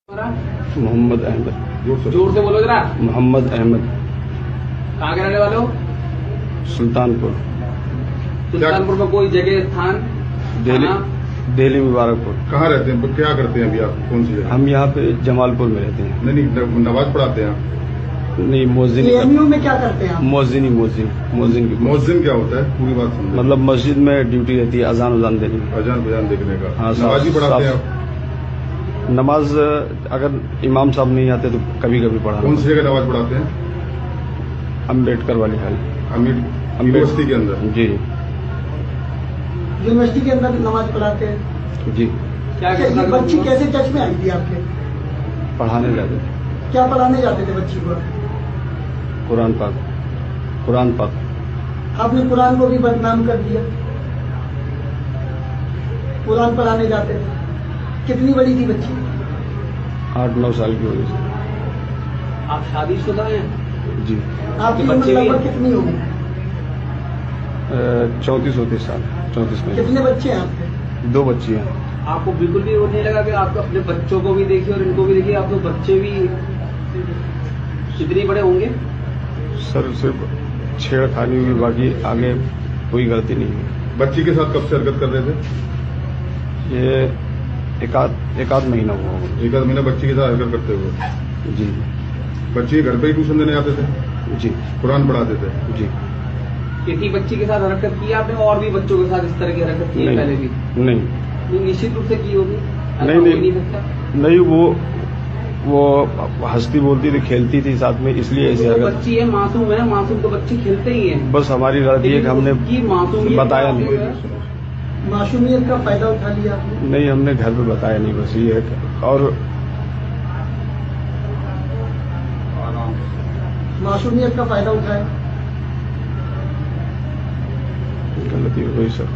मोहम्मद अहमद। जोर से बोलो जरा। मोहम्मद अहमद। कहाँ के रहने वाले हो? सुल्तानपुर। सुल्तानपुर में कोई जगह स्थान? दिल्ली मुबारकपुर। कहाँ रहते हैं, क्या करते हैं अभी आप, कौन सी जगह? हम यहाँ पे जमालपुर में रहते हैं। नहीं, नमाज पढ़ाते हैं आप? नहीं, मोजिन। एएमयू में क्या करते हैं आप? मोजिन की। मोजिन क्या होता है, पूरी बात समझे। मतलब मस्जिद में ड्यूटी रहती है अजान देने की। अजान देखने का। हाँ, नमाज भी पढ़ाते हैं आप? नमाज अगर इमाम साहब नहीं आते तो कभी कभी पढ़ा। कौन सी जगह नमाज पढ़ाते हैं? अम्बेडकर वाली हाल। यूनिवर्सिटी के अंदर? जी। यूनिवर्सिटी के अंदर नमाज पढ़ाते हैं? जी। क्या बच्ची कैसे टच में आई थी आपके? पढ़ाने जाते थे। क्या पढ़ाने जाते थे बच्ची को? कुरान पाक। आपने कुरान को भी बदनाम कर दिया। कुरान पढ़ाने जाते थे। कितनी बड़ी थी बच्ची? 8-9 साल की होगी। आप शादीशुदा हैं? आपकी जी। उम्र लगभग कितनी होगी? 34 साल। 34 में। कितने बच्चे हैं आपके? 2 बच्ची हैं। आपको बिल्कुल भी वो नहीं लगा कि आप अपने बच्चों को भी देखिए और इनको भी देखिए, आपके बच्चे भी कितने बड़े होंगे? सर सिर्फ छेड़खानी हुई, बाकी आगे कोई गलती नहीं हुई। बच्ची के साथ कब से हरकत कर रहे थे? ये एक आध महीना हुआ होगा। एक आध महीना बच्ची के साथ हरकत करते हुए? जी। बच्ची घर पे ही ट्यूशन देने आते थे? जी। कुरान पढ़ाते थे? जी। एक ही बच्ची के साथ हरकत की आपने, और भी बच्चों के साथ इस तरह की हरकत की है पहले भी? नहीं, निश्चित रूप से की होगी। नहीं, वो हंसती बोलती थी, खेलती थी साथ में, इसलिए ऐसी हरकत। बच्ची है, मासूम है, मासूम तो बच्चे खेलते ही हैं। बस हमारी गलती है कि हमने बताया नहीं। मासूमियत का फायदा उठा लिया आपने? नहीं, हमने घर पे बताया नहीं, बस ये है। और मासूमियत का फायदा उठाया? गलती हो गई सर।